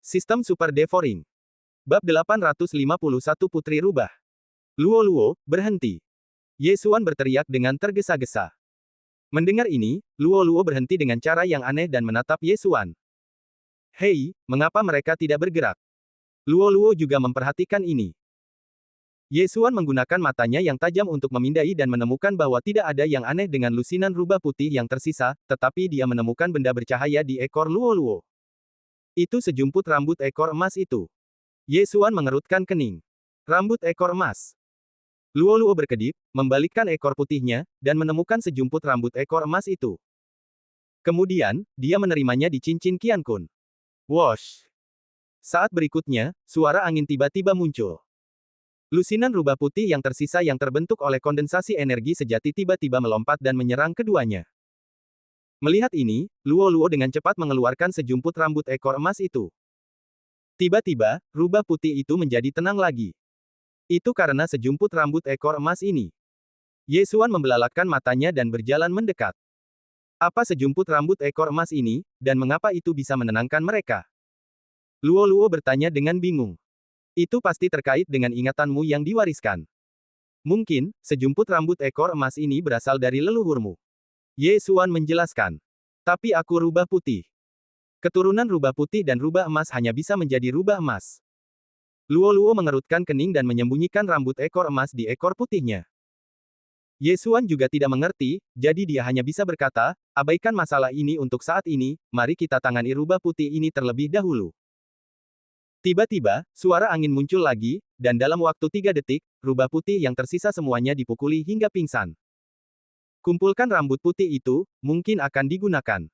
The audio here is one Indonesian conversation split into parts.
Sistem Super Devouring. Bab 851 Putri Rubah. Luo Luo, berhenti. Ye Xuan berteriak dengan tergesa-gesa. Mendengar ini, Luo Luo berhenti dengan cara yang aneh dan menatap Ye Xuan. Hei, mengapa mereka tidak bergerak? Luo Luo juga memperhatikan ini. Ye Xuan menggunakan matanya yang tajam untuk memindai dan menemukan bahwa tidak ada yang aneh dengan lusinan rubah putih yang tersisa, tetapi dia menemukan benda bercahaya di ekor Luo Luo. Itu sejumput rambut ekor emas itu. Ye Xuan mengerutkan kening. Rambut ekor emas. Luo Luo berkedip, membalikkan ekor putihnya, dan menemukan sejumput rambut ekor emas itu. Kemudian, dia menerimanya di cincin Qian Kun. Wosh! Saat berikutnya, suara angin tiba-tiba muncul. Lusinan rubah putih yang tersisa yang terbentuk oleh kondensasi energi sejati tiba-tiba melompat dan menyerang keduanya. Melihat ini, Luo Luo dengan cepat mengeluarkan sejumput rambut ekor emas itu. Tiba-tiba, rubah putih itu menjadi tenang lagi. Itu karena sejumput rambut ekor emas ini. Ye Xuan membelalakkan matanya dan berjalan mendekat. Apa sejumput rambut ekor emas ini, dan mengapa itu bisa menenangkan mereka? Luo Luo bertanya dengan bingung. Itu pasti terkait dengan ingatanmu yang diwariskan. Mungkin, sejumput rambut ekor emas ini berasal dari leluhurmu. Ye Xuan menjelaskan. Tapi aku rubah putih. Keturunan rubah putih dan rubah emas hanya bisa menjadi rubah emas. Luo Luo mengerutkan kening dan menyembunyikan rambut ekor emas di ekor putihnya. Ye Xuan juga tidak mengerti, jadi dia hanya bisa berkata, abaikan masalah ini untuk saat ini, mari kita tangani rubah putih ini terlebih dahulu. Tiba-tiba, suara angin muncul lagi, dan dalam waktu 3 detik, rubah putih yang tersisa semuanya dipukuli hingga pingsan. Kumpulkan rambut putih itu, mungkin akan digunakan.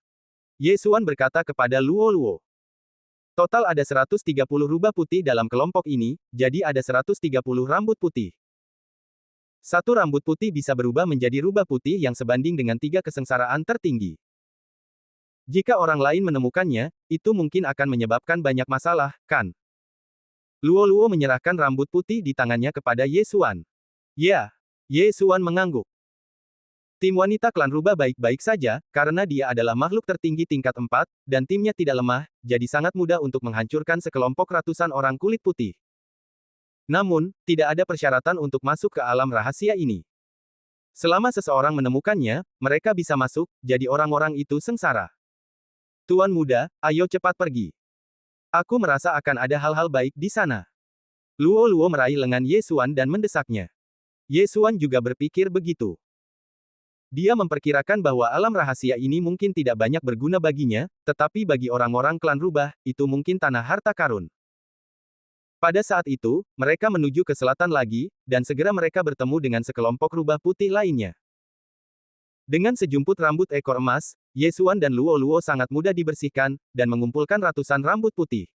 Ye Xuan berkata kepada Luo Luo. Total ada 130 rubah putih dalam kelompok ini, jadi ada 130 rambut putih. Satu rambut putih bisa berubah menjadi rubah putih yang sebanding dengan 3 kesengsaraan tertinggi. Jika orang lain menemukannya, itu mungkin akan menyebabkan banyak masalah, kan? Luo Luo menyerahkan rambut putih di tangannya kepada Ye Xuan. Ya, Ye Xuan mengangguk. Tim wanita klan rubah baik-baik saja, karena dia adalah makhluk tertinggi tingkat 4, dan timnya tidak lemah, jadi sangat mudah untuk menghancurkan sekelompok ratusan orang kulit putih. Namun, tidak ada persyaratan untuk masuk ke alam rahasia ini. Selama seseorang menemukannya, mereka bisa masuk, jadi orang-orang itu sengsara. Tuan muda, ayo cepat pergi. Aku merasa akan ada hal-hal baik di sana. Luo Luo meraih lengan Ye Xuan dan mendesaknya. Ye Xuan juga berpikir begitu. Dia memperkirakan bahwa alam rahasia ini mungkin tidak banyak berguna baginya, tetapi bagi orang-orang klan rubah, itu mungkin tanah harta karun. Pada saat itu, mereka menuju ke selatan lagi, dan segera mereka bertemu dengan sekelompok rubah putih lainnya. Dengan sejumput rambut ekor emas, Ye Xuan dan Luo Luo sangat mudah dibersihkan, dan mengumpulkan ratusan rambut putih.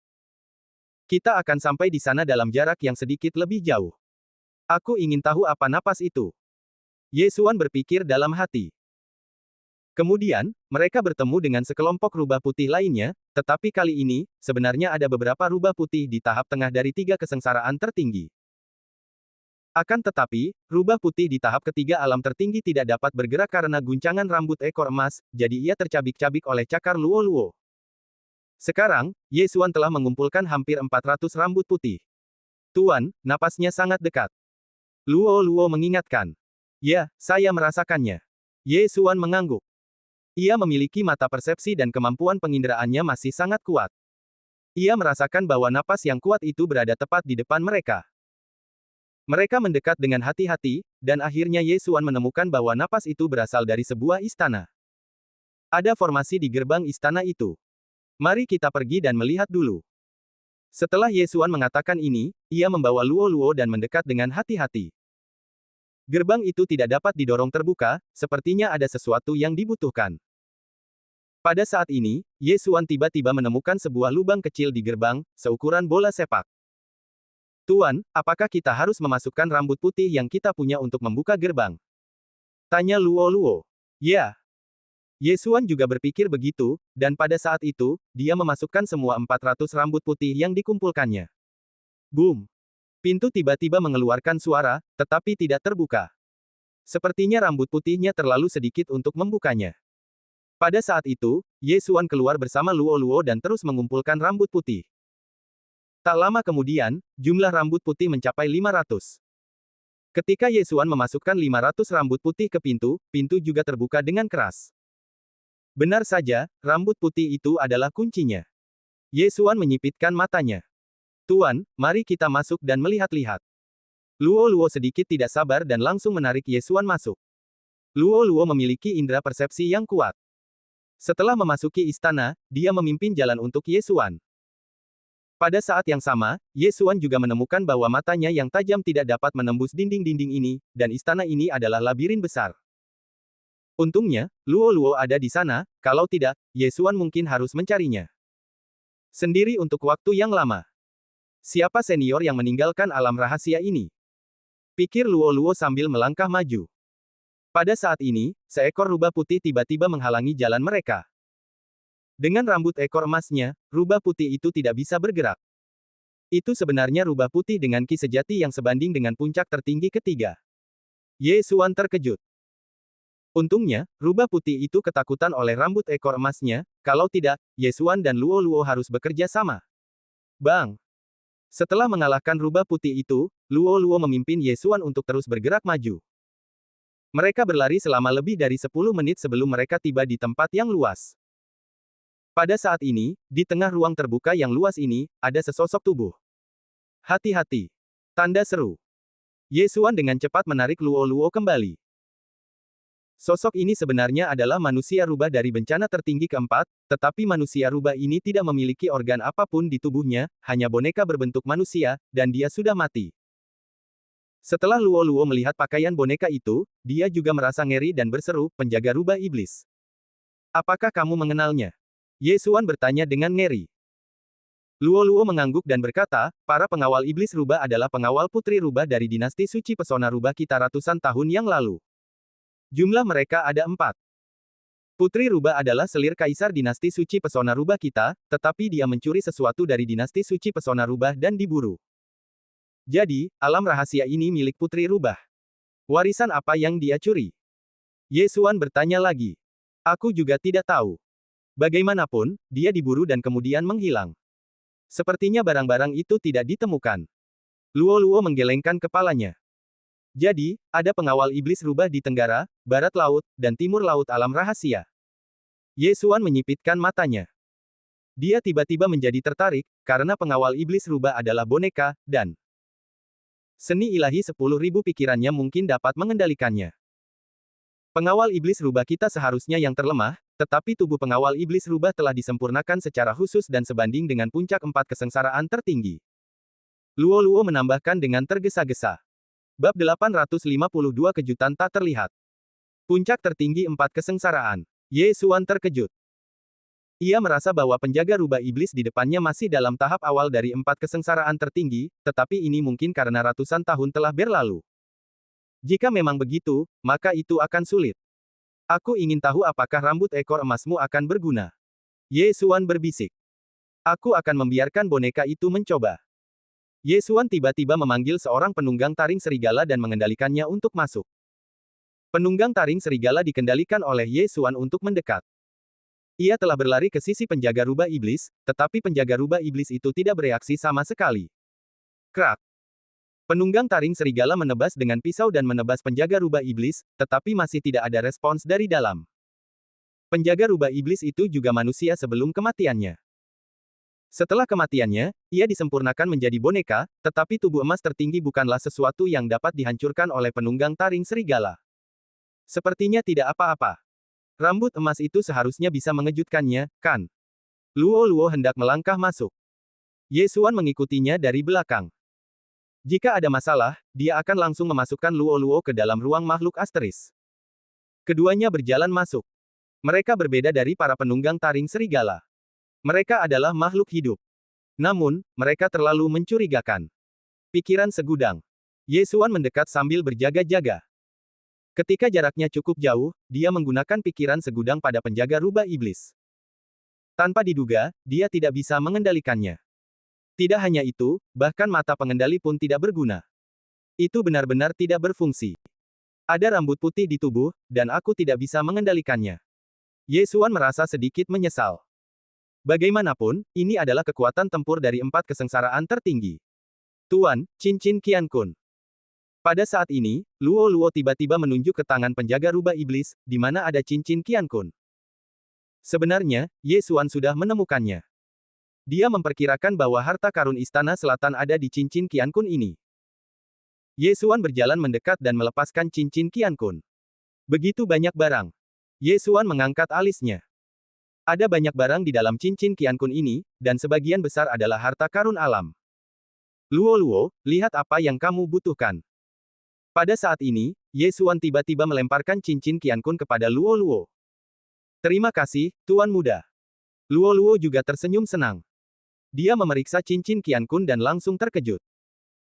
Kita akan sampai di sana dalam jarak yang sedikit lebih jauh. Aku ingin tahu apa napas itu. Ye Xuan berpikir dalam hati. Kemudian, mereka bertemu dengan sekelompok rubah putih lainnya, tetapi kali ini, sebenarnya ada beberapa rubah putih di tahap tengah dari 3 kesengsaraan tertinggi. Akan tetapi, rubah putih di tahap ketiga alam tertinggi tidak dapat bergerak karena guncangan rambut ekor emas, jadi ia tercabik-cabik oleh cakar Luo Luo. Sekarang, Ye Xuan telah mengumpulkan hampir 400 rambut putih. Tuan, napasnya sangat dekat. Luo Luo mengingatkan. Ya, saya merasakannya. Ye Xuan mengangguk. Ia memiliki mata persepsi dan kemampuan penginderaannya masih sangat kuat. Ia merasakan bahwa napas yang kuat itu berada tepat di depan mereka. Mereka mendekat dengan hati-hati, dan akhirnya Ye Xuan menemukan bahwa napas itu berasal dari sebuah istana. Ada formasi di gerbang istana itu. Mari kita pergi dan melihat dulu. Setelah Ye Xuan mengatakan ini, ia membawa Luo Luo dan mendekat dengan hati-hati. Gerbang itu tidak dapat didorong terbuka, sepertinya ada sesuatu yang dibutuhkan. Pada saat ini, Ye Xuan tiba-tiba menemukan sebuah lubang kecil di gerbang, seukuran bola sepak. Tuan, apakah kita harus memasukkan rambut putih yang kita punya untuk membuka gerbang? Tanya Luo Luo. Ya. Ye Xuan juga berpikir begitu, dan pada saat itu, dia memasukkan semua 400 rambut putih yang dikumpulkannya. Boom. Pintu tiba-tiba mengeluarkan suara, tetapi tidak terbuka. Sepertinya rambut putihnya terlalu sedikit untuk membukanya. Pada saat itu, Ye Xuan keluar bersama Luo Luo dan terus mengumpulkan rambut putih. Tak lama kemudian, jumlah rambut putih mencapai 500. Ketika Ye Xuan memasukkan 500 rambut putih ke pintu, pintu juga terbuka dengan keras. Benar saja, rambut putih itu adalah kuncinya. Ye Xuan menyipitkan matanya. Tuan, mari kita masuk dan melihat-lihat. Luo Luo sedikit tidak sabar dan langsung menarik Ye Xuan masuk. Luo Luo memiliki indera persepsi yang kuat. Setelah memasuki istana, dia memimpin jalan untuk Ye Xuan. Pada saat yang sama, Ye Xuan juga menemukan bahwa matanya yang tajam tidak dapat menembus dinding-dinding ini, dan istana ini adalah labirin besar. Untungnya, Luo Luo ada di sana, kalau tidak, Ye Xuan mungkin harus mencarinya sendiri untuk waktu yang lama. Siapa senior yang meninggalkan alam rahasia ini? Pikir Luo Luo sambil melangkah maju. Pada saat ini, seekor rubah putih tiba-tiba menghalangi jalan mereka. Dengan rambut ekor emasnya, rubah putih itu tidak bisa bergerak. Itu sebenarnya rubah putih dengan ki sejati yang sebanding dengan puncak tertinggi ketiga. Ye Xuan terkejut. Untungnya, rubah putih itu ketakutan oleh rambut ekor emasnya, kalau tidak, Ye Xuan dan Luo Luo harus bekerja sama. Bang! Setelah mengalahkan rubah putih itu, Luo Luo memimpin Ye Xuan untuk terus bergerak maju. Mereka berlari selama lebih dari 10 menit sebelum mereka tiba di tempat yang luas. Pada saat ini, di tengah ruang terbuka yang luas ini, ada sesosok tubuh. Hati-hati! Tanda seru. Ye Xuan dengan cepat menarik Luo Luo kembali. Sosok ini sebenarnya adalah manusia rubah dari bencana tertinggi keempat, tetapi manusia rubah ini tidak memiliki organ apapun di tubuhnya, hanya boneka berbentuk manusia, dan dia sudah mati. Setelah Luo Luo melihat pakaian boneka itu, dia juga merasa ngeri dan berseru, penjaga rubah iblis. Apakah kamu mengenalnya? Ye Xuan bertanya dengan ngeri. Luo Luo mengangguk dan berkata, para pengawal iblis rubah adalah pengawal putri rubah dari dinasti suci pesona rubah kita ratusan tahun yang lalu. Jumlah mereka ada 4. Putri rubah adalah selir kaisar dinasti suci pesona rubah kita, tetapi dia mencuri sesuatu dari dinasti suci pesona rubah dan diburu. Jadi, alam rahasia ini milik putri rubah. Warisan apa yang dia curi? Ye Xuan bertanya lagi. Aku juga tidak tahu. Bagaimanapun, dia diburu dan kemudian menghilang. Sepertinya barang-barang itu tidak ditemukan. Luo Luo menggelengkan kepalanya. Jadi, ada pengawal iblis rubah di tenggara, barat laut, dan timur laut alam rahasia. Ye Xuan menyipitkan matanya. Dia tiba-tiba menjadi tertarik, karena pengawal iblis rubah adalah boneka, dan seni ilahi 10.000 pikirannya mungkin dapat mengendalikannya. Pengawal iblis rubah kita seharusnya yang terlemah, tetapi tubuh pengawal iblis rubah telah disempurnakan secara khusus dan sebanding dengan puncak 4 kesengsaraan tertinggi. Luo Luo menambahkan dengan tergesa-gesa. Bab 852 kejutan tak terlihat. Puncak tertinggi 4 kesengsaraan. Ye Xuan terkejut. Ia merasa bahwa penjaga rubah iblis di depannya masih dalam tahap awal dari 4 kesengsaraan tertinggi, tetapi ini mungkin karena ratusan tahun telah berlalu. Jika memang begitu, maka itu akan sulit. Aku ingin tahu apakah rambut ekor emasmu akan berguna. Ye Xuan berbisik. Aku akan membiarkan boneka itu mencoba. Ye Xuan tiba-tiba memanggil seorang penunggang taring serigala dan mengendalikannya untuk masuk. Penunggang taring serigala dikendalikan oleh Ye Xuan untuk mendekat. Ia telah berlari ke sisi penjaga rubah iblis, tetapi penjaga rubah iblis itu tidak bereaksi sama sekali. Krak! Penunggang taring serigala menebas dengan pisau dan menebas penjaga rubah iblis, tetapi masih tidak ada respons dari dalam. Penjaga rubah iblis itu juga manusia sebelum kematiannya. Setelah kematiannya, ia disempurnakan menjadi boneka, tetapi tubuh emas tertinggi bukanlah sesuatu yang dapat dihancurkan oleh penunggang taring serigala. Sepertinya tidak apa-apa. Rambut emas itu seharusnya bisa mengejutkannya, kan? Luo Luo hendak melangkah masuk. Ye Xuan mengikutinya dari belakang. Jika ada masalah, dia akan langsung memasukkan Luo Luo ke dalam ruang makhluk asteris. Keduanya berjalan masuk. Mereka berbeda dari para penunggang taring serigala. Mereka adalah makhluk hidup. Namun, mereka terlalu mencurigakan. Pikiran segudang. Ye Xuan mendekat sambil berjaga-jaga. Ketika jaraknya cukup jauh, dia menggunakan pikiran segudang pada penjaga rubah iblis. Tanpa diduga, dia tidak bisa mengendalikannya. Tidak hanya itu, bahkan mata pengendali pun tidak berguna. Itu benar-benar tidak berfungsi. Ada rambut putih di tubuh, dan aku tidak bisa mengendalikannya. Ye Xuan merasa sedikit menyesal. Bagaimanapun, ini adalah kekuatan tempur dari 4 kesengsaraan tertinggi. Tuan, cincin Qian Kun. Pada saat ini, Luo Luo tiba-tiba menunjuk ke tangan penjaga rubah iblis, di mana ada cincin Qian Kun. Sebenarnya, Ye Xuan sudah menemukannya. Dia memperkirakan bahwa harta karun istana selatan ada di cincin Qian Kun ini. Ye Xuan berjalan mendekat dan melepaskan cincin Qian Kun. Begitu banyak barang. Ye Xuan mengangkat alisnya. Ada banyak barang di dalam cincin Qian Kun ini, dan sebagian besar adalah harta karun alam. Luo Luo, lihat apa yang kamu butuhkan. Pada saat ini, Ye Xuan tiba-tiba melemparkan cincin Qian Kun kepada Luo Luo. Terima kasih, Tuan Muda. Luo Luo juga tersenyum senang. Dia memeriksa cincin Qian Kun dan langsung terkejut.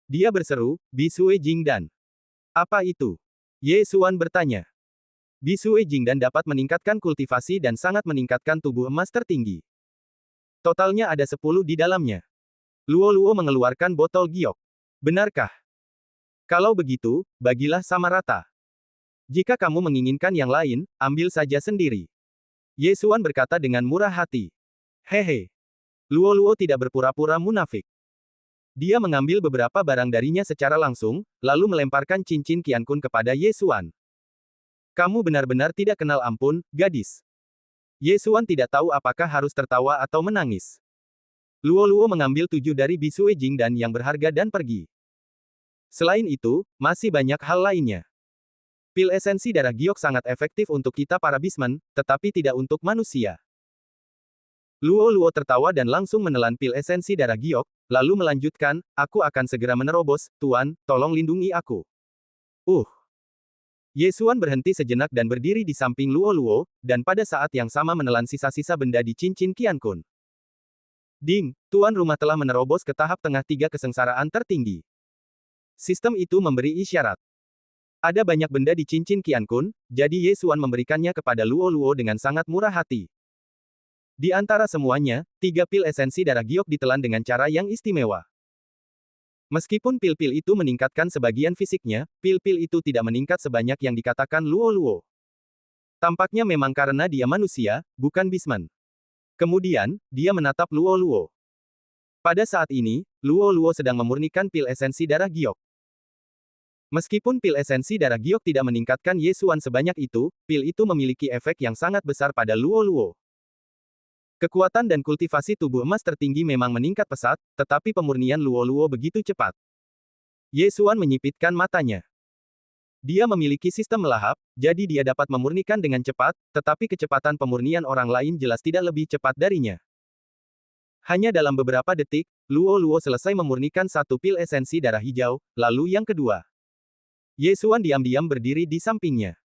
Dia berseru, Bisue Jingdan. Apa itu? Ye Xuan bertanya. Bisue Jingdan dapat meningkatkan kultivasi dan sangat meningkatkan tubuh emas tertinggi. Totalnya ada 10 di dalamnya. Luo Luo mengeluarkan botol giok. Benarkah? Kalau begitu, bagilah sama rata. Jika kamu menginginkan yang lain, ambil saja sendiri. Ye Xuan berkata dengan murah hati. Hehe. Luo Luo tidak berpura-pura munafik. Dia mengambil beberapa barang darinya secara langsung, lalu melemparkan cincin Qian Kun kepada Ye Xuan. Kamu benar-benar tidak kenal ampun, gadis. Ye Xuan tidak tahu apakah harus tertawa atau menangis. Luo Luo mengambil 7 dari Bisue Jingdan yang berharga dan pergi. Selain itu, masih banyak hal lainnya. Pil esensi darah giok sangat efektif untuk kita para bisman, tetapi tidak untuk manusia. Luo Luo tertawa dan langsung menelan pil esensi darah giok, lalu melanjutkan, aku akan segera menerobos, Tuan, tolong lindungi aku. Ye Xuan berhenti sejenak dan berdiri di samping Luo Luo, dan pada saat yang sama menelan sisa-sisa benda di cincin Qian Kun. Ding, Tuan rumah telah menerobos ke tahap tengah 3 kesengsaraan tertinggi. Sistem itu memberi isyarat. Ada banyak benda di cincin Qian Kun, jadi Ye Xuan memberikannya kepada Luo Luo dengan sangat murah hati. Di antara semuanya, 3 pil esensi darah giok ditelan dengan cara yang istimewa. Meskipun pil-pil itu meningkatkan sebagian fisiknya, pil-pil itu tidak meningkat sebanyak yang dikatakan Luo Luo. Tampaknya memang karena dia manusia, bukan bisman. Kemudian, dia menatap Luo Luo. Pada saat ini, Luo Luo sedang memurnikan pil esensi darah giok. Meskipun pil esensi darah giok tidak meningkatkan Ye Xuan sebanyak itu, pil itu memiliki efek yang sangat besar pada Luo Luo. Kekuatan dan kultivasi tubuh emas tertinggi memang meningkat pesat, tetapi pemurnian Luo Luo begitu cepat. Ye Xuan menyipitkan matanya. Dia memiliki sistem melahap, jadi dia dapat memurnikan dengan cepat, tetapi kecepatan pemurnian orang lain jelas tidak lebih cepat darinya. Hanya dalam beberapa detik, Luo Luo selesai memurnikan 1 pil esensi darah hijau, lalu yang kedua. Ye Xuan diam-diam berdiri di sampingnya.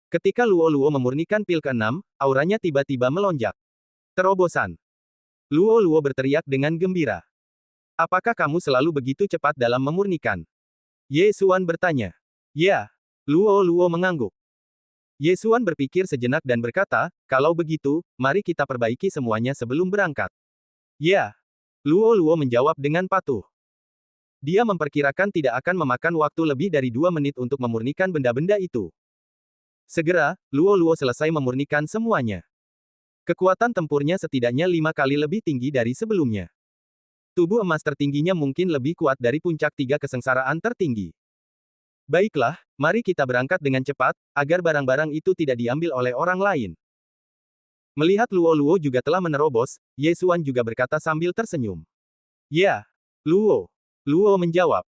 Ketika Luo Luo memurnikan pil ke-6, auranya tiba-tiba melonjak. Terobosan. Luo Luo berteriak dengan gembira. Apakah kamu selalu begitu cepat dalam memurnikan? Ye Xuan bertanya. Ya. Luo Luo mengangguk. Ye Xuan berpikir sejenak dan berkata, kalau begitu, mari kita perbaiki semuanya sebelum berangkat. Ya. Luo Luo menjawab dengan patuh. Dia memperkirakan tidak akan memakan waktu lebih dari 2 menit untuk memurnikan benda-benda itu. Segera, Luo Luo selesai memurnikan semuanya. Kekuatan tempurnya setidaknya 5 kali lebih tinggi dari sebelumnya. Tubuh emas tertingginya mungkin lebih kuat dari puncak 3 kesengsaraan tertinggi. Baiklah, mari kita berangkat dengan cepat, agar barang-barang itu tidak diambil oleh orang lain. Melihat Luo Luo juga telah menerobos, Ye Xuan juga berkata sambil tersenyum. Ya, Luo. Luo menjawab.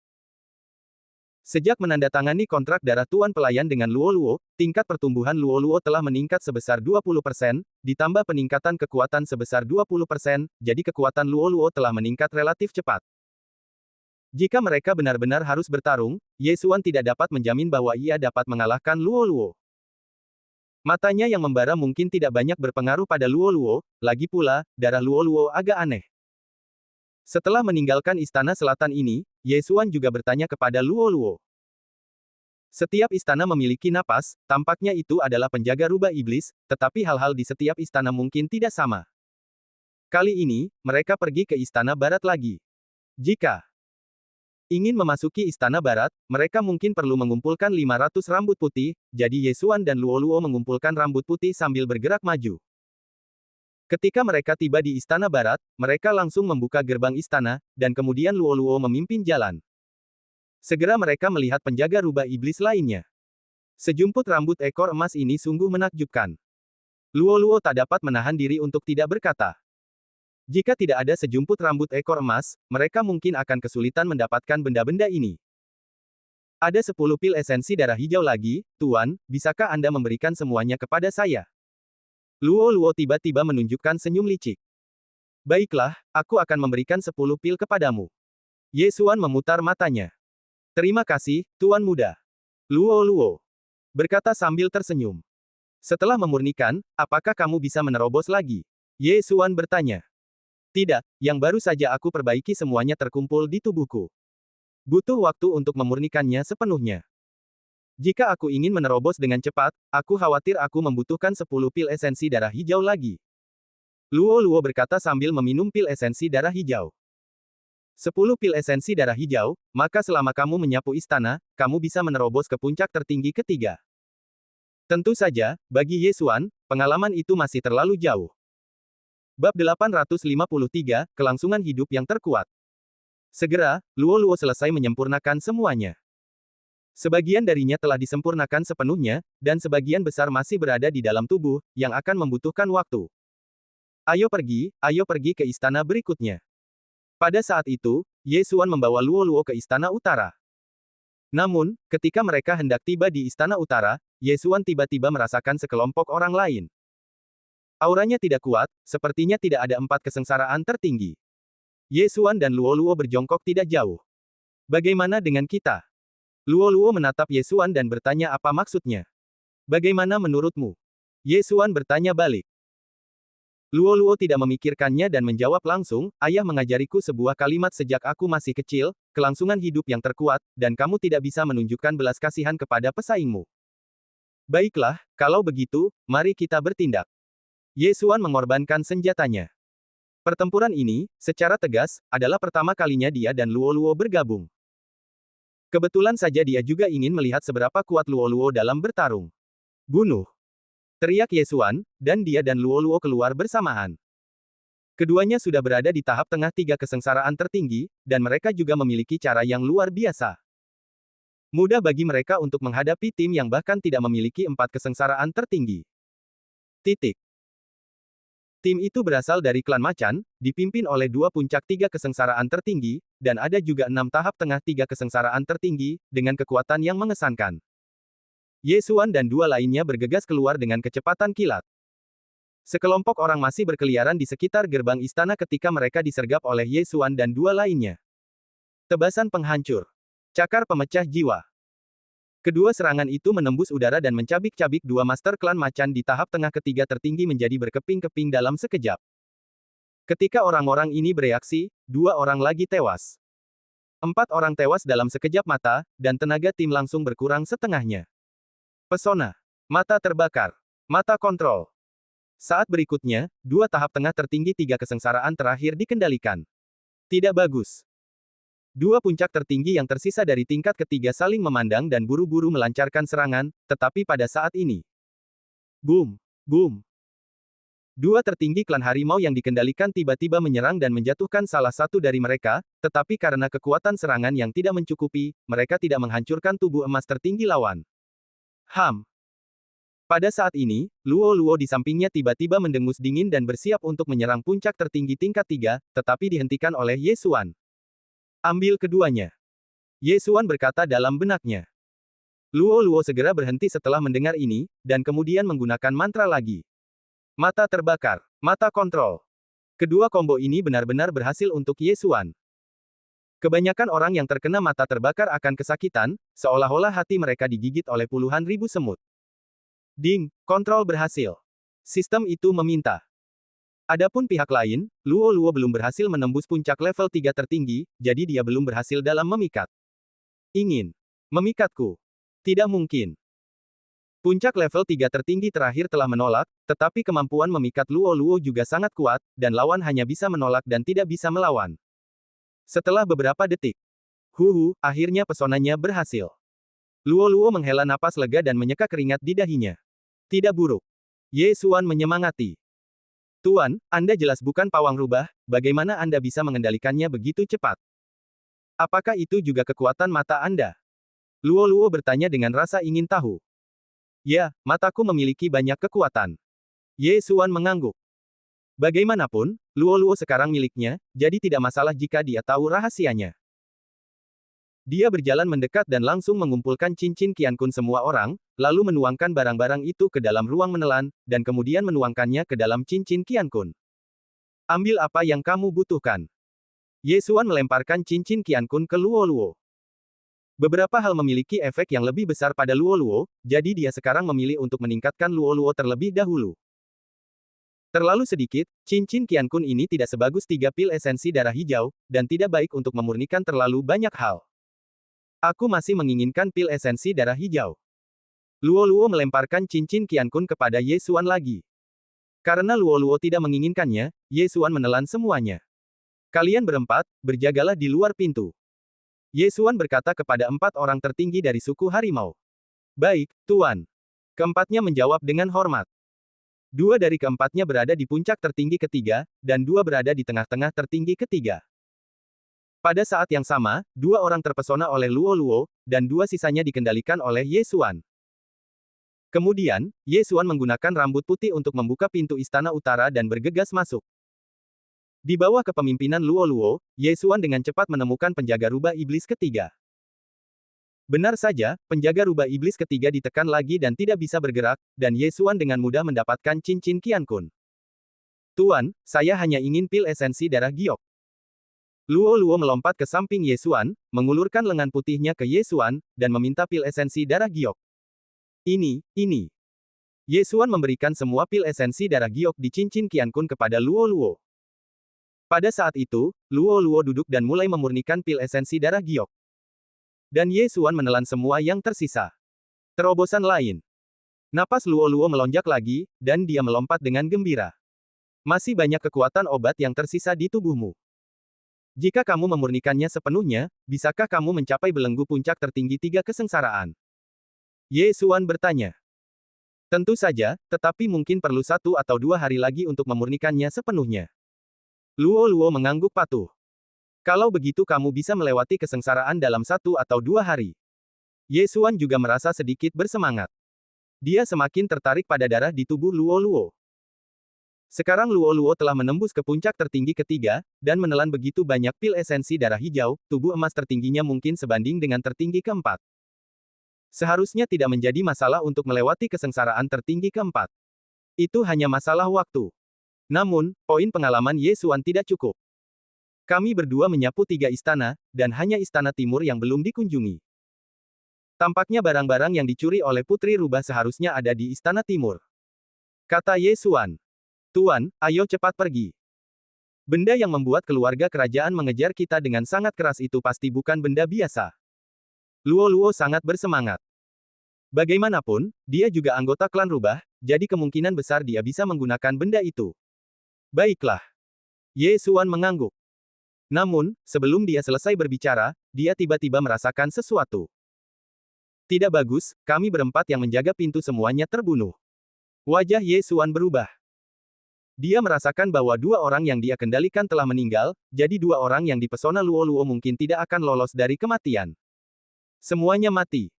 Sejak menandatangani kontrak darah Tuan Pelayan dengan Luo Luo, tingkat pertumbuhan Luo Luo telah meningkat sebesar 20%, ditambah peningkatan kekuatan sebesar 20%, jadi kekuatan Luo Luo telah meningkat relatif cepat. Jika mereka benar-benar harus bertarung, Ye Xuan tidak dapat menjamin bahwa ia dapat mengalahkan Luo Luo. Matanya yang membara mungkin tidak banyak berpengaruh pada Luo Luo, lagi pula, darah Luo Luo agak aneh. Setelah meninggalkan istana selatan ini, Ye Xuan juga bertanya kepada Luo Luo. Setiap istana memiliki napas, tampaknya itu adalah penjaga rubah iblis, tetapi hal-hal di setiap istana mungkin tidak sama. Kali ini, mereka pergi ke istana barat lagi. Jika ingin memasuki istana barat, mereka mungkin perlu mengumpulkan 500 rambut putih, jadi Ye Xuan dan Luo Luo mengumpulkan rambut putih sambil bergerak maju. Ketika mereka tiba di Istana Barat, mereka langsung membuka gerbang istana, dan kemudian Luo Luo memimpin jalan. Segera mereka melihat penjaga rubah iblis lainnya. Sejumput rambut ekor emas ini sungguh menakjubkan. Luo Luo tak dapat menahan diri untuk tidak berkata. Jika tidak ada sejumput rambut ekor emas, mereka mungkin akan kesulitan mendapatkan benda-benda ini. Ada 10 pil esensi darah hijau lagi, Tuan, bisakah Anda memberikan semuanya kepada saya? Luo Luo tiba-tiba menunjukkan senyum licik. Baiklah, aku akan memberikan 10 pil kepadamu. Ye Xuan memutar matanya. Terima kasih, Tuan Muda. Luo Luo berkata sambil tersenyum. Setelah memurnikan, apakah kamu bisa menerobos lagi? Ye Xuan bertanya. Tidak, yang baru saja aku perbaiki semuanya terkumpul di tubuhku. Butuh waktu untuk memurnikannya sepenuhnya. Jika aku ingin menerobos dengan cepat, aku khawatir aku membutuhkan 10 pil esensi darah hijau lagi. Luo Luo berkata sambil meminum pil esensi darah hijau. 10 pil esensi darah hijau, maka selama kamu menyapu istana, kamu bisa menerobos ke puncak tertinggi ketiga. Tentu saja, bagi Ye Xuan, pengalaman itu masih terlalu jauh. Bab 853, Kelangsungan Hidup yang Terkuat. Segera, Luo Luo selesai menyempurnakan semuanya. Sebagian darinya telah disempurnakan sepenuhnya, dan sebagian besar masih berada di dalam tubuh, yang akan membutuhkan waktu. Ayo pergi ke istana berikutnya. Pada saat itu, Ye Xuan membawa Luo Luo ke istana utara. Namun, ketika mereka hendak tiba di istana utara, Ye Xuan tiba-tiba merasakan sekelompok orang lain. Auranya tidak kuat, sepertinya tidak ada 4 kesengsaraan tertinggi. Ye Xuan dan Luo Luo berjongkok tidak jauh. Bagaimana dengan kita? Luo Luo menatap Ye Xuan dan bertanya apa maksudnya. Bagaimana menurutmu? Ye Xuan bertanya balik. Luo Luo tidak memikirkannya dan menjawab langsung, ayah mengajariku sebuah kalimat sejak aku masih kecil, kelangsungan hidup yang terkuat, dan kamu tidak bisa menunjukkan belas kasihan kepada pesaingmu. Baiklah, kalau begitu, mari kita bertindak. Ye Xuan mengorbankan senjatanya. Pertempuran ini, secara tegas, adalah pertama kalinya dia dan Luo Luo bergabung. Kebetulan saja dia juga ingin melihat seberapa kuat Luo Luo dalam bertarung. Bunuh! Teriak Ye Xuan, dan dia dan Luo Luo keluar bersamaan. Keduanya sudah berada di tahap tengah 3 kesengsaraan tertinggi, dan mereka juga memiliki cara yang luar biasa. Mudah bagi mereka untuk menghadapi tim yang bahkan tidak memiliki 4 kesengsaraan tertinggi. Titik. Tim itu berasal dari klan Macan, dipimpin oleh 2 puncak 3 kesengsaraan tertinggi, dan ada juga 6 tahap tengah 3 kesengsaraan tertinggi, dengan kekuatan yang mengesankan. Ye Xuan dan 2 lainnya bergegas keluar dengan kecepatan kilat. Sekelompok orang masih berkeliaran di sekitar gerbang istana ketika mereka disergap oleh Ye Xuan dan 2 lainnya. Tebasan penghancur. Cakar pemecah jiwa. Kedua serangan itu menembus udara dan mencabik-cabik 2 master klan Macan di tahap tengah ketiga tertinggi menjadi berkeping-keping dalam sekejap. Ketika orang-orang ini bereaksi, 2 orang lagi tewas. 4 orang tewas dalam sekejap mata, dan tenaga tim langsung berkurang setengahnya. Pesona. Mata terbakar. Mata kontrol. Saat berikutnya, 2 tahap tengah tertinggi 3 kesengsaraan terakhir dikendalikan. Tidak bagus. 2 puncak tertinggi yang tersisa dari tingkat ketiga saling memandang dan buru-buru melancarkan serangan, tetapi pada saat ini. Boom! Boom! 2 tertinggi klan harimau yang dikendalikan tiba-tiba menyerang dan menjatuhkan salah satu dari mereka, tetapi karena kekuatan serangan yang tidak mencukupi, mereka tidak menghancurkan tubuh emas tertinggi lawan. Pada saat ini, Luo Luo di sampingnya tiba-tiba mendengus dingin dan bersiap untuk menyerang puncak tertinggi tingkat 3, tetapi dihentikan oleh Ye Xuan. Ambil keduanya. Ye Xuan berkata dalam benaknya. Luo Luo segera berhenti setelah mendengar ini, dan kemudian menggunakan mantra lagi. Mata terbakar. Mata kontrol. Kedua combo ini benar-benar berhasil untuk Ye Xuan. Kebanyakan orang yang terkena mata terbakar akan kesakitan, seolah-olah hati mereka digigit oleh puluhan ribu semut. Ding, kontrol berhasil. Sistem itu meminta. Adapun pihak lain, Luo Luo belum berhasil menembus puncak level 3 tertinggi, jadi dia belum berhasil dalam memikat. Ingin memikatku? Tidak mungkin. Puncak level 3 tertinggi terakhir telah menolak, tetapi kemampuan memikat Luo Luo juga sangat kuat, dan lawan hanya bisa menolak dan tidak bisa melawan. Setelah beberapa detik, akhirnya pesonanya berhasil. Luo Luo menghela napas lega dan menyeka keringat di dahinya. Tidak buruk. Ye Xuan menyemangati. Tuan, Anda jelas bukan pawang rubah, bagaimana Anda bisa mengendalikannya begitu cepat? Apakah itu juga kekuatan mata Anda? Luo Luo bertanya dengan rasa ingin tahu. Ya, mataku memiliki banyak kekuatan. Ye Xuan mengangguk. Bagaimanapun, Luo Luo sekarang miliknya, jadi tidak masalah jika dia tahu rahasianya. Dia berjalan mendekat dan langsung mengumpulkan cincin Qiankun semua orang, lalu menuangkan barang-barang itu ke dalam ruang menelan, dan kemudian menuangkannya ke dalam cincin Qiankun. Ambil apa yang kamu butuhkan. Ye Xuan melemparkan cincin Qiankun ke Luo Luo. Beberapa hal memiliki efek yang lebih besar pada Luo Luo, jadi dia sekarang memilih untuk meningkatkan Luo Luo terlebih dahulu. Terlalu sedikit, cincin Qiankun ini tidak sebagus 3 pil esensi darah hijau, dan tidak baik untuk memurnikan terlalu banyak hal. Aku masih menginginkan pil esensi darah hijau. Luo Luo melemparkan cincin Qiankun kepada Ye Xuan lagi. Karena Luo Luo tidak menginginkannya, Ye Xuan menelan semuanya. Kalian berempat, berjagalah di luar pintu. Ye Xuan berkata kepada 4 orang tertinggi dari suku harimau. Baik, Tuan. Keempatnya menjawab dengan hormat. 2 dari keempatnya berada di puncak tertinggi ketiga, dan 2 berada di tengah-tengah tertinggi ketiga. Pada saat yang sama, 2 orang terpesona oleh Luo Luo, dan 2 sisanya dikendalikan oleh Ye Xuan. Kemudian, Ye Xuan menggunakan rambut putih untuk membuka pintu istana utara dan bergegas masuk. Di bawah kepemimpinan Luo Luo, Ye Xuan dengan cepat menemukan penjaga rubah iblis ketiga. Benar saja, penjaga rubah iblis ketiga ditekan lagi dan tidak bisa bergerak, dan Ye Xuan dengan mudah mendapatkan cincin Qiankun. Tuan, saya hanya ingin pil esensi darah giok. Luo Luo melompat ke samping Ye Xuan, mengulurkan lengan putihnya ke Ye Xuan, dan meminta pil esensi darah giok. Ini. Ye Xuan memberikan semua pil esensi darah giok di cincin Qiankun kepada Luo Luo. Pada saat itu, Luo Luo duduk dan mulai memurnikan pil esensi darah giok. Dan Ye Xuan menelan semua yang tersisa. Terobosan lain. Napas Luo Luo melonjak lagi, dan dia melompat dengan gembira. Masih banyak kekuatan obat yang tersisa di tubuhmu. Jika kamu memurnikannya sepenuhnya, bisakah kamu mencapai belenggu puncak tertinggi 3 kesengsaraan? Ye Xuan bertanya. Tentu saja, tetapi mungkin perlu 1 atau 2 hari lagi untuk memurnikannya sepenuhnya. Luo Luo mengangguk patuh. Kalau begitu kamu bisa melewati kesengsaraan dalam 1 atau 2 hari. Ye Xuan juga merasa sedikit bersemangat. Dia semakin tertarik pada darah di tubuh Luo Luo. Sekarang Luo Luo telah menembus ke puncak tertinggi ketiga, dan menelan begitu banyak pil esensi darah hijau, tubuh emas tertingginya mungkin sebanding dengan tertinggi keempat. Seharusnya tidak menjadi masalah untuk melewati kesengsaraan tertinggi keempat. Itu hanya masalah waktu. Namun, poin pengalaman Ye Xuan tidak cukup. Kami berdua menyapu 3 istana, dan hanya istana timur yang belum dikunjungi. Tampaknya barang-barang yang dicuri oleh Putri Rubah seharusnya ada di istana timur. Kata Ye Xuan. Tuan, ayo cepat pergi. Benda yang membuat keluarga kerajaan mengejar kita dengan sangat keras itu pasti bukan benda biasa. Luo Luo sangat bersemangat. Bagaimanapun, dia juga anggota klan rubah, jadi kemungkinan besar dia bisa menggunakan benda itu. Baiklah. Ye Xuan mengangguk. Namun, sebelum dia selesai berbicara, dia tiba-tiba merasakan sesuatu. Tidak bagus, kami berempat yang menjaga pintu semuanya terbunuh. Wajah Ye Xuan berubah. Dia merasakan bahwa 2 orang yang dia kendalikan telah meninggal, jadi 2 orang yang dipesona Luo Luo mungkin tidak akan lolos dari kematian. Semuanya mati.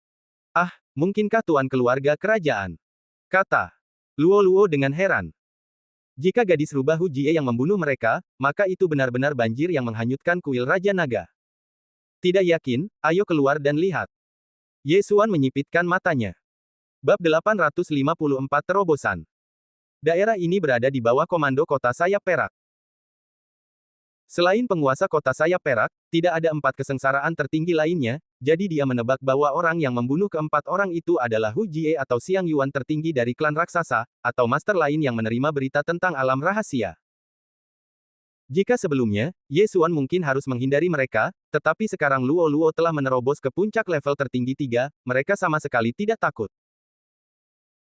Ah, mungkinkah tuan keluarga kerajaan? Kata Luo Luo dengan heran. Jika gadis rubah Hu Jie yang membunuh mereka, maka itu benar-benar banjir yang menghanyutkan kuil Raja Naga. Tidak yakin, ayo keluar dan lihat. Ye Xuan menyipitkan matanya. Bab 854 Terobosan. Daerah ini berada di bawah komando kota sayap perak. Selain penguasa kota sayap perak, tidak ada 4 kesengsaraan tertinggi lainnya, jadi dia menebak bahwa orang yang membunuh keempat orang itu adalah Hu Jie atau Xiang Yuan tertinggi dari klan raksasa, atau master lain yang menerima berita tentang alam rahasia. Jika sebelumnya, Ye Xuan mungkin harus menghindari mereka, tetapi sekarang Luo Luo telah menerobos ke puncak level tertinggi 3, mereka sama sekali tidak takut.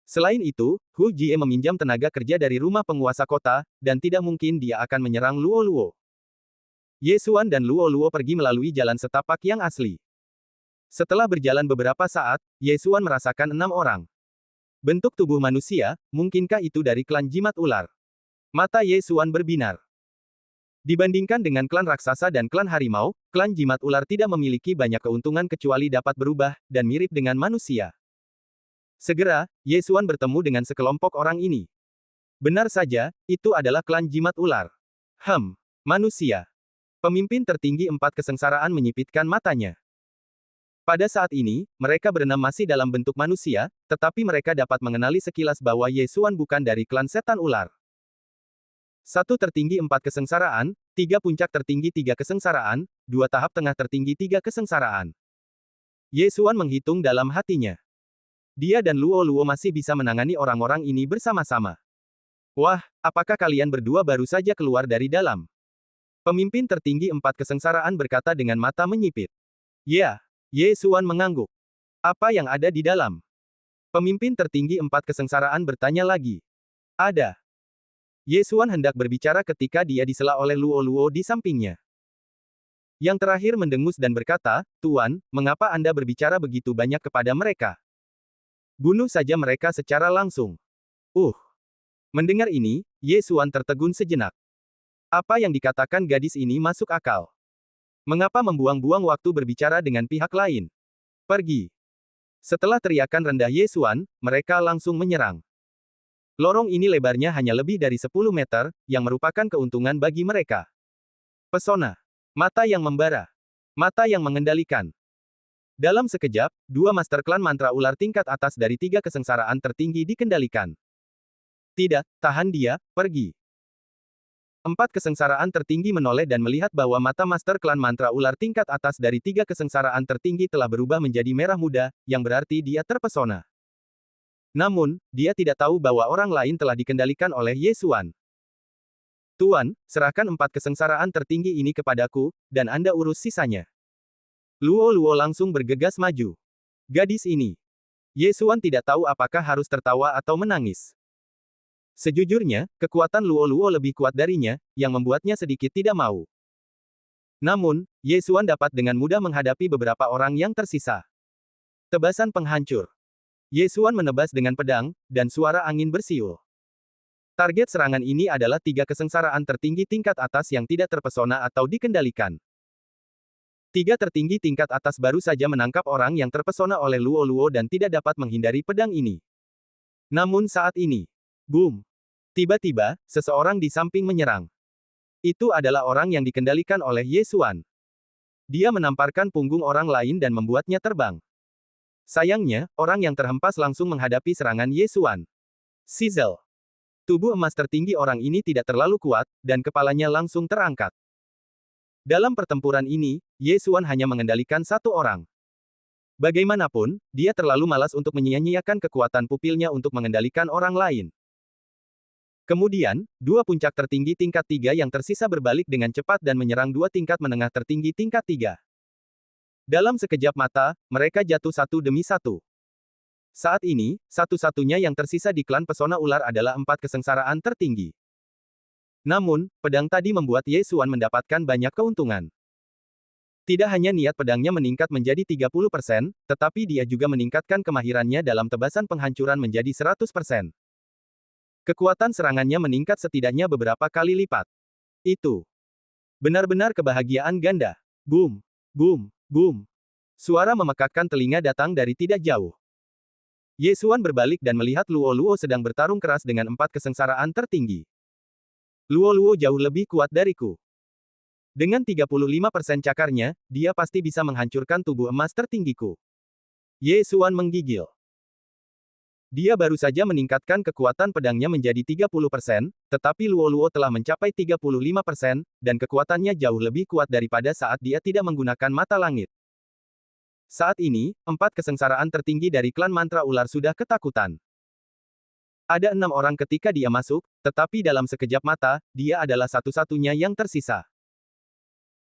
Selain itu, Hu Jie meminjam tenaga kerja dari rumah penguasa kota, dan tidak mungkin dia akan menyerang Luo Luo. Ye Xuan dan Luo Luo pergi melalui jalan setapak yang asli. Setelah berjalan beberapa saat, Ye Xuan merasakan 6 orang. Bentuk tubuh manusia, mungkinkah itu dari klan jimat ular? Mata Ye Xuan berbinar. Dibandingkan dengan klan raksasa dan klan harimau, klan jimat ular tidak memiliki banyak keuntungan kecuali dapat berubah, dan mirip dengan manusia. Segera, Ye Xuan bertemu dengan sekelompok orang ini. Benar saja, itu adalah klan jimat ular. Manusia. Pemimpin tertinggi 4 kesengsaraan menyipitkan matanya. Pada saat ini, mereka berenam masih dalam bentuk manusia, tetapi mereka dapat mengenali sekilas bahwa Ye Xuan bukan dari klan setan ular. 1 tertinggi 4 kesengsaraan, 3 puncak tertinggi 3 kesengsaraan, 2 tahap tengah tertinggi 3 kesengsaraan. Ye Xuan menghitung dalam hatinya. Dia dan Luo Luo masih bisa menangani orang-orang ini bersama-sama. Wah, apakah kalian berdua baru saja keluar dari dalam? Pemimpin tertinggi 4 kesengsaraan berkata dengan mata menyipit. Ya. Ye Xuan mengangguk. Apa yang ada di dalam? Pemimpin tertinggi 4 kesengsaraan bertanya lagi. Ada. Ye Xuan hendak berbicara ketika dia disela oleh Luo Luo di sampingnya. Yang terakhir mendengus dan berkata, Tuan, mengapa Anda berbicara begitu banyak kepada mereka? Bunuh saja mereka secara langsung. Mendengar ini, Ye Xuan tertegun sejenak. Apa yang dikatakan gadis ini masuk akal. Mengapa membuang-buang waktu berbicara dengan pihak lain? Pergi. Setelah teriakan rendah Ye Xuan, mereka langsung menyerang. Lorong ini lebarnya hanya lebih dari 10 meter, yang merupakan keuntungan bagi mereka. Pesona. Mata yang membara. Mata yang mengendalikan. Dalam sekejap, 2 master klan mantra ular tingkat atas dari 3 kesengsaraan tertinggi dikendalikan. Tidak, tahan dia, pergi. 4 kesengsaraan tertinggi menoleh dan melihat bahwa mata master klan mantra ular tingkat atas dari 3 kesengsaraan tertinggi telah berubah menjadi merah muda, yang berarti dia terpesona. Namun, dia tidak tahu bahwa orang lain telah dikendalikan oleh Ye Xuan. Tuan, serahkan 4 kesengsaraan tertinggi ini kepadaku, dan Anda urus sisanya. Luo Luo langsung bergegas maju. Gadis ini. Ye Xuan tidak tahu apakah harus tertawa atau menangis. Sejujurnya, kekuatan Luo Luo lebih kuat darinya, yang membuatnya sedikit tidak mau. Namun, Ye Xuan dapat dengan mudah menghadapi beberapa orang yang tersisa. Tebasan penghancur. Ye Xuan menebas dengan pedang, dan suara angin bersiul. Target serangan ini adalah 3 kesengsaraan tertinggi tingkat atas yang tidak terpesona atau dikendalikan. 3 tertinggi tingkat atas baru saja menangkap orang yang terpesona oleh Luo Luo dan tidak dapat menghindari pedang ini. Namun saat ini, boom! Tiba-tiba, seseorang di samping menyerang. Itu adalah orang yang dikendalikan oleh Ye Xuan. Dia menamparkan punggung orang lain dan membuatnya terbang. Sayangnya, orang yang terhempas langsung menghadapi serangan Ye Xuan. Sizzle. Tubuh emas tertinggi orang ini tidak terlalu kuat, dan kepalanya langsung terangkat. Dalam pertempuran ini, Ye Xuan hanya mengendalikan 1 orang. Bagaimanapun, dia terlalu malas untuk menyia-nyiakan kekuatan pupilnya untuk mengendalikan orang lain. Kemudian, 2 puncak tertinggi tingkat 3 yang tersisa berbalik dengan cepat dan menyerang 2 tingkat menengah tertinggi tingkat 3. Dalam sekejap mata, mereka jatuh satu demi satu. Saat ini, satu-satunya yang tersisa di klan pesona ular adalah 4 kesengsaraan tertinggi. Namun, pedang tadi membuat Ye Xuan mendapatkan banyak keuntungan. Tidak hanya niat pedangnya meningkat menjadi 30%, tetapi dia juga meningkatkan kemahirannya dalam tebasan penghancuran menjadi 100%. Kekuatan serangannya meningkat setidaknya beberapa kali lipat. Itu benar-benar kebahagiaan ganda. Boom! Boom! Boom! Suara memekakkan telinga datang dari tidak jauh. Ye Xuan berbalik dan melihat Luo Luo sedang bertarung keras dengan 4 kesengsaraan tertinggi. Luo Luo jauh lebih kuat dariku. Dengan 35% cakarnya, dia pasti bisa menghancurkan tubuh emas tertinggiku. Ye Xuan menggigil. Dia baru saja meningkatkan kekuatan pedangnya menjadi 30%, tetapi Luo Luo telah mencapai 35%, dan kekuatannya jauh lebih kuat daripada saat dia tidak menggunakan mata langit. Saat ini, 4 kesengsaraan tertinggi dari klan mantra ular sudah ketakutan. Ada 6 orang ketika dia masuk, tetapi dalam sekejap mata, dia adalah satu-satunya yang tersisa.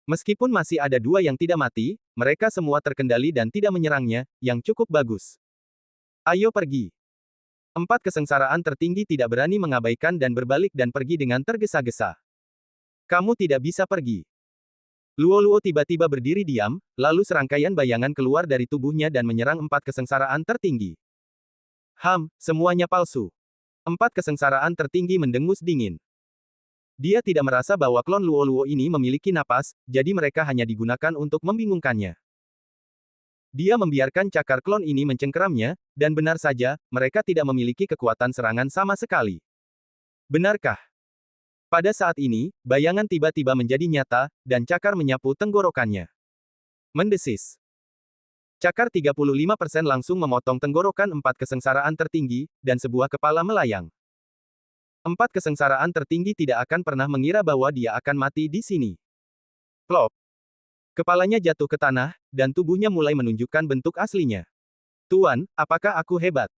Meskipun masih ada 2 yang tidak mati, mereka semua terkendali dan tidak menyerangnya, yang cukup bagus. Ayo pergi. 4 kesengsaraan tertinggi tidak berani mengabaikan dan berbalik dan pergi dengan tergesa-gesa. Kamu tidak bisa pergi. Luo Luo tiba-tiba berdiri diam, lalu serangkaian bayangan keluar dari tubuhnya dan menyerang 4 kesengsaraan tertinggi. Semuanya palsu. 4 kesengsaraan tertinggi mendengus dingin. Dia tidak merasa bahwa klon Luo-Luo ini memiliki napas, jadi mereka hanya digunakan untuk membingungkannya. Dia membiarkan cakar klon ini mencengkeramnya, dan benar saja, mereka tidak memiliki kekuatan serangan sama sekali. Benarkah? Pada saat ini, bayangan tiba-tiba menjadi nyata, dan cakar menyapu tenggorokannya. Mendesis. Cakar 35% langsung memotong tenggorokan 4 kesengsaraan tertinggi, dan sebuah kepala melayang. 4 kesengsaraan tertinggi tidak akan pernah mengira bahwa dia akan mati di sini. Plop. Kepalanya jatuh ke tanah, dan tubuhnya mulai menunjukkan bentuk aslinya. Tuan, apakah aku hebat?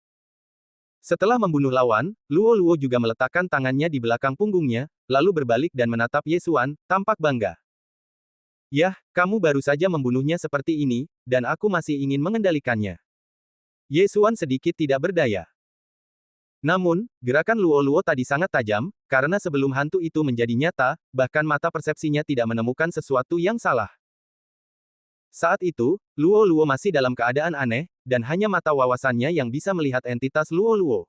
Setelah membunuh lawan, Luo-Luo juga meletakkan tangannya di belakang punggungnya, lalu berbalik dan menatap Ye Xuan, tampak bangga. Yah, kamu baru saja membunuhnya seperti ini, dan aku masih ingin mengendalikannya. Ye Xuan sedikit tidak berdaya. Namun, gerakan Luo-Luo tadi sangat tajam, karena sebelum hantu itu menjadi nyata, bahkan mata persepsinya tidak menemukan sesuatu yang salah. Saat itu, Luo-Luo masih dalam keadaan aneh, dan hanya mata wawasannya yang bisa melihat entitas Luo-Luo.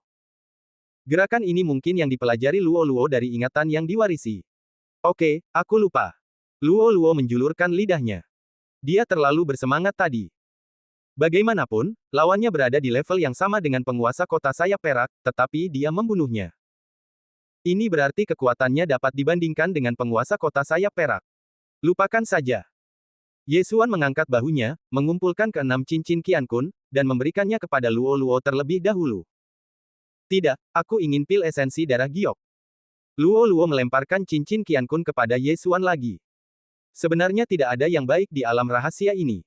Gerakan ini mungkin yang dipelajari Luo-Luo dari ingatan yang diwarisi. Oke, aku lupa. Luo-Luo menjulurkan lidahnya. Dia terlalu bersemangat tadi. Bagaimanapun, lawannya berada di level yang sama dengan penguasa kota sayap perak, tetapi dia membunuhnya. Ini berarti kekuatannya dapat dibandingkan dengan penguasa kota sayap perak. Lupakan saja. Ye Xuan mengangkat bahunya, mengumpulkan ke-6 cincin Qiankun, dan memberikannya kepada Luo-Luo terlebih dahulu. Tidak, aku ingin pil esensi darah giok. Luo-Luo melemparkan cincin Qiankun kepada Ye Xuan lagi. Sebenarnya tidak ada yang baik di alam rahasia ini.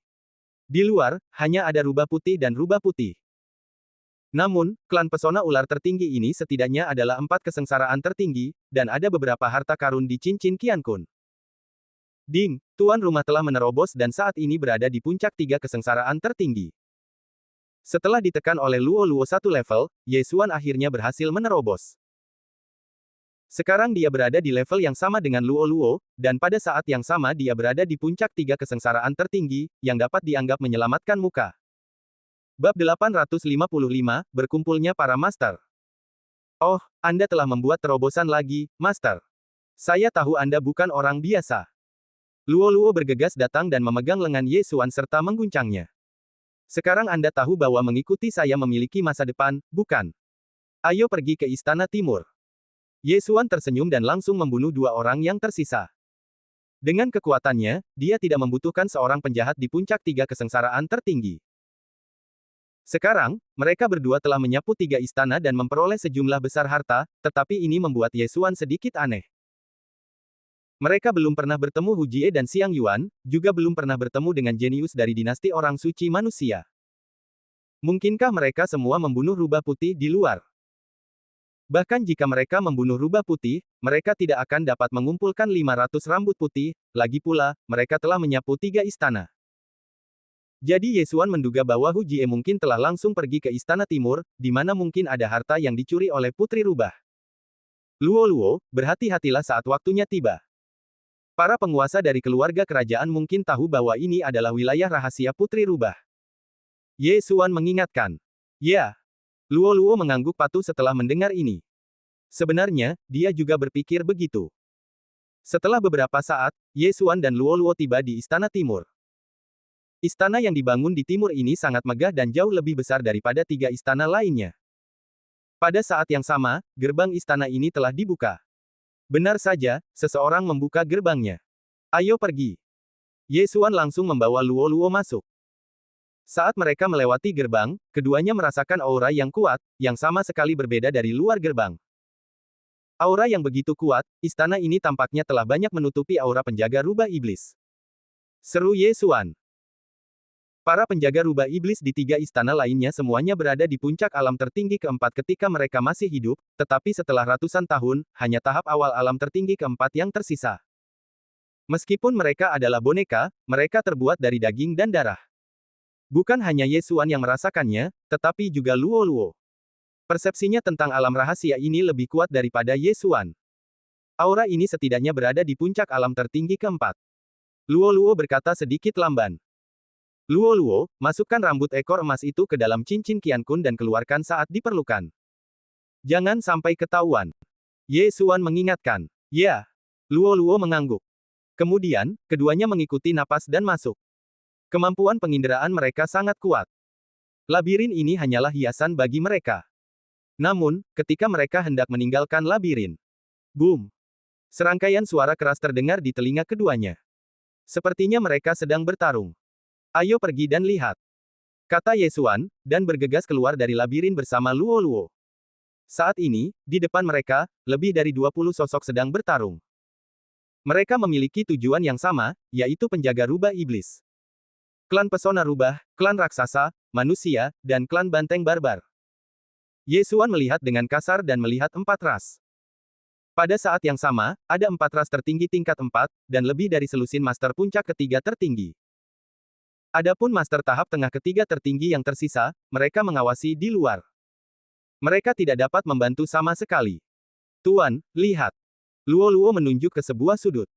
Di luar, hanya ada rubah putih dan rubah putih. Namun, klan pesona ular tertinggi ini setidaknya adalah 4 kesengsaraan tertinggi, dan ada beberapa harta karun di cincin Qiankun. Ding, tuan rumah telah menerobos dan saat ini berada di puncak 3 kesengsaraan tertinggi. Setelah ditekan oleh Luo-Luo 1 level, Ye Xuan akhirnya berhasil menerobos. Sekarang dia berada di level yang sama dengan Luo-Luo, dan pada saat yang sama dia berada di puncak 3 kesengsaraan tertinggi, yang dapat dianggap menyelamatkan muka. Bab 855, Berkumpulnya Para Master. Oh, Anda telah membuat terobosan lagi, Master. Saya tahu Anda bukan orang biasa. Luo-Luo bergegas datang dan memegang lengan Ye Xuan serta mengguncangnya. Sekarang Anda tahu bahwa mengikuti saya memiliki masa depan, bukan? Ayo pergi ke Istana Timur. Ye Xuan tersenyum dan langsung membunuh 2 orang yang tersisa. Dengan kekuatannya, dia tidak membutuhkan seorang penjahat di puncak 3 kesengsaraan tertinggi. Sekarang, mereka berdua telah menyapu 3 istana dan memperoleh sejumlah besar harta, tetapi ini membuat Ye Xuan sedikit aneh. Mereka belum pernah bertemu Hu Jie dan Xiang Yuan, juga belum pernah bertemu dengan jenius dari dinasti orang suci manusia. Mungkinkah mereka semua membunuh rubah putih di luar? Bahkan jika mereka membunuh rubah putih, mereka tidak akan dapat mengumpulkan 500 rambut putih, lagi pula, mereka telah menyapu 3 istana. Jadi Ye Xuan menduga bahwa Hu Jie mungkin telah langsung pergi ke Istana Timur, di mana mungkin ada harta yang dicuri oleh Putri Rubah. Luo-Luo, berhati-hatilah saat waktunya tiba. Para penguasa dari keluarga kerajaan mungkin tahu bahwa ini adalah wilayah rahasia Putri Rubah. Ye Xuan mengingatkan. Ya. Luo-Luo mengangguk patuh setelah mendengar ini. Sebenarnya, dia juga berpikir begitu. Setelah beberapa saat, Ye Xuan dan Luo-Luo tiba di Istana Timur. Istana yang dibangun di timur ini sangat megah dan jauh lebih besar daripada 3 istana lainnya. Pada saat yang sama, gerbang istana ini telah dibuka. Benar saja, seseorang membuka gerbangnya. Ayo pergi. Ye Xuan langsung membawa Luo-Luo masuk. Saat mereka melewati gerbang, keduanya merasakan aura yang kuat, yang sama sekali berbeda dari luar gerbang. Aura yang begitu kuat, istana ini tampaknya telah banyak menutupi aura penjaga rubah iblis. Seru Ye Xuan. Para penjaga rubah iblis di 3 istana lainnya semuanya berada di puncak alam tertinggi keempat ketika mereka masih hidup, tetapi setelah ratusan tahun, hanya tahap awal alam tertinggi keempat yang tersisa. Meskipun mereka adalah boneka, mereka terbuat dari daging dan darah. Bukan hanya Ye Xuan yang merasakannya, tetapi juga Luo-Luo. Persepsinya tentang alam rahasia ini lebih kuat daripada Ye Xuan. Aura ini setidaknya berada di puncak alam tertinggi keempat. Luo-Luo berkata sedikit lamban. Luo-Luo, masukkan rambut ekor emas itu ke dalam cincin Qiankun dan keluarkan saat diperlukan. Jangan sampai ketahuan. Ye Xuan mengingatkan. Ya. Luo mengangguk. Kemudian, keduanya mengikuti napas dan masuk. Kemampuan penginderaan mereka sangat kuat. Labirin ini hanyalah hiasan bagi mereka. Namun, ketika mereka hendak meninggalkan labirin, boom! Serangkaian suara keras terdengar di telinga keduanya. Sepertinya mereka sedang bertarung. Ayo pergi dan lihat, kata Yesuan, dan bergegas keluar dari labirin bersama Luo. Saat ini, di depan mereka, lebih dari 20 sosok sedang bertarung. Mereka memiliki tujuan yang sama, yaitu penjaga rubah iblis. Klan pesona rubah, klan raksasa, manusia, dan klan banteng barbar. Yesuan melihat dengan kasar dan melihat 4 ras. Pada saat yang sama, ada 4 ras tertinggi tingkat 4, dan lebih dari selusin master puncak ketiga tertinggi. Adapun master tahap tengah ketiga tertinggi yang tersisa, mereka mengawasi di luar. Mereka tidak dapat membantu sama sekali. Tuan, lihat. Luo menunjuk ke sebuah sudut.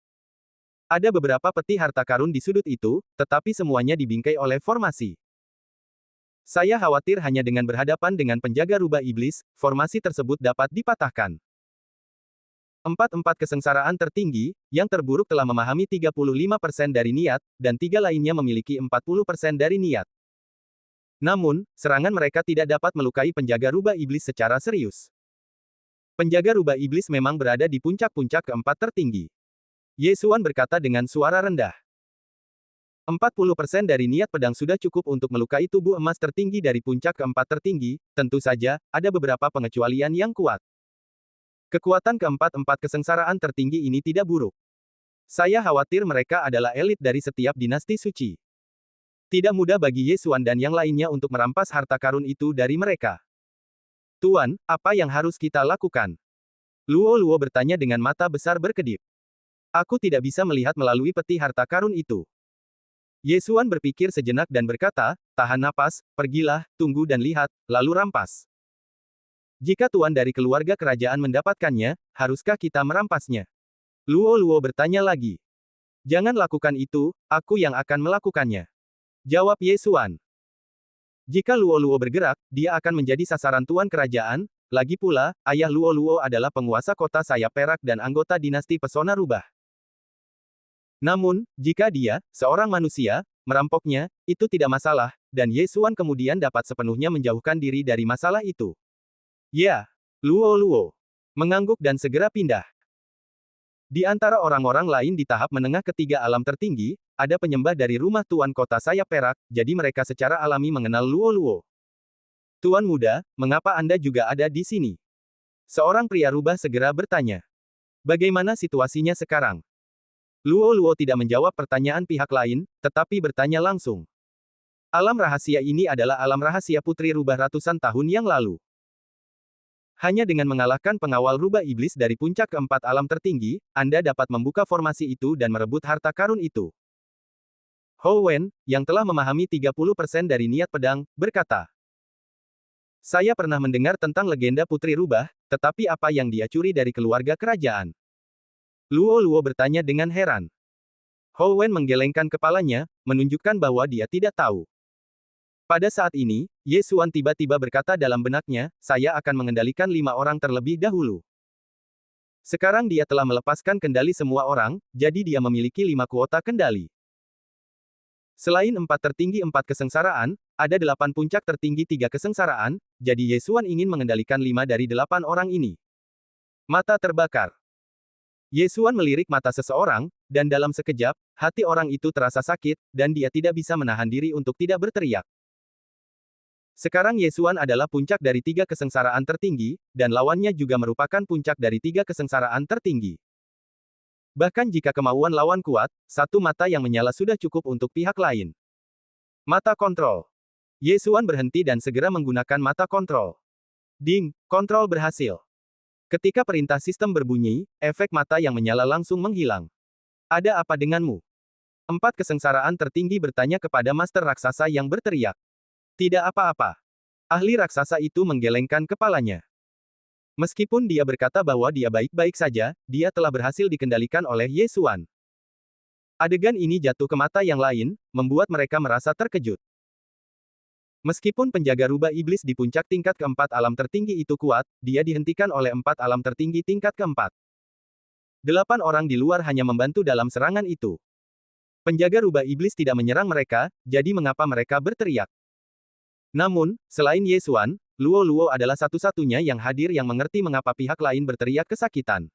Ada beberapa peti harta karun di sudut itu, tetapi semuanya dibingkai oleh formasi. Saya khawatir hanya dengan berhadapan dengan penjaga rubah iblis, formasi tersebut dapat dipatahkan. 4 kesengsaraan tertinggi, yang terburuk telah memahami 35% dari niat, dan 3 lainnya memiliki 40% dari niat. Namun, serangan mereka tidak dapat melukai penjaga rubah iblis secara serius. Penjaga rubah iblis memang berada di puncak-puncak keempat tertinggi. Yesuan berkata dengan suara rendah. 40% dari niat pedang sudah cukup untuk melukai tubuh emas tertinggi dari puncak keempat tertinggi, tentu saja, ada beberapa pengecualian yang kuat. Kekuatan keempat kesengsaraan tertinggi ini tidak buruk. Saya khawatir mereka adalah elit dari setiap dinasti suci. Tidak mudah bagi Yesuan dan yang lainnya untuk merampas harta karun itu dari mereka. Tuan, apa yang harus kita lakukan? Luo bertanya dengan mata besar berkedip. Aku tidak bisa melihat melalui peti harta karun itu. Yesuan berpikir sejenak dan berkata, tahan napas, pergilah, tunggu dan lihat, lalu rampas. Jika tuan dari keluarga kerajaan mendapatkannya, haruskah kita merampasnya? Luo bertanya lagi. Jangan lakukan itu, aku yang akan melakukannya. Jawab Yesuan. Jika Luo bergerak, dia akan menjadi sasaran tuan kerajaan, lagi pula, ayah Luo adalah penguasa kota sayap perak dan anggota dinasti pesona rubah. Namun, jika dia, seorang manusia, merampoknya, itu tidak masalah, dan Yesuan kemudian dapat sepenuhnya menjauhkan diri dari masalah itu. Ya, Luo mengangguk dan segera pindah. Di antara orang-orang lain di tahap menengah ketiga alam tertinggi, ada penyembah dari rumah tuan kota sayap perak, jadi mereka secara alami mengenal Luo. Tuan muda, mengapa Anda juga ada di sini? Seorang pria rubah segera bertanya. Bagaimana situasinya sekarang? Luo tidak menjawab pertanyaan pihak lain, tetapi bertanya langsung. Alam rahasia ini adalah alam rahasia putri rubah ratusan tahun yang lalu. Hanya dengan mengalahkan pengawal rubah iblis dari puncak keempat alam tertinggi, Anda dapat membuka formasi itu dan merebut harta karun itu. Hou Wen, yang telah memahami 30% dari niat pedang, berkata. Saya pernah mendengar tentang legenda putri rubah, tetapi apa yang dia curi dari keluarga kerajaan? Luo bertanya dengan heran. Hou Wen menggelengkan kepalanya, menunjukkan bahwa dia tidak tahu. Pada saat ini, Yesuan tiba-tiba berkata dalam benaknya, saya akan mengendalikan 5 orang terlebih dahulu. Sekarang dia telah melepaskan kendali semua orang, jadi dia memiliki 5 kuota kendali. Selain 4 tertinggi 4 kesengsaraan, ada 8 puncak tertinggi 3 kesengsaraan, jadi Yesuan ingin mengendalikan 5 dari 8 orang ini. Mata terbakar. Yesuan melirik mata seseorang, dan dalam sekejap, hati orang itu terasa sakit, dan dia tidak bisa menahan diri untuk tidak berteriak. Sekarang Yesuan adalah puncak dari 3 kesengsaraan tertinggi, dan lawannya juga merupakan puncak dari 3 kesengsaraan tertinggi. Bahkan jika kemauan lawan kuat, satu mata yang menyala sudah cukup untuk pihak lain. Mata kontrol. Yesuan berhenti dan segera menggunakan mata kontrol. Ding, kontrol berhasil. Ketika perintah sistem berbunyi, efek mata yang menyala langsung menghilang. Ada apa denganmu? 4 kesengsaraan tertinggi bertanya kepada Master Raksasa yang berteriak. Tidak apa-apa. Ahli raksasa itu menggelengkan kepalanya. Meskipun dia berkata bahwa dia baik-baik saja, dia telah berhasil dikendalikan oleh Yesuan. Adegan ini jatuh ke mata yang lain, membuat mereka merasa terkejut. Meskipun penjaga rubah iblis di puncak tingkat keempat alam tertinggi itu kuat, dia dihentikan oleh 4 alam tertinggi tingkat keempat. 8 orang di luar hanya membantu dalam serangan itu. Penjaga rubah iblis tidak menyerang mereka, jadi mengapa mereka berteriak? Namun, selain Ye Xuan, Luo Luo adalah satu-satunya yang hadir yang mengerti mengapa pihak lain berteriak kesakitan.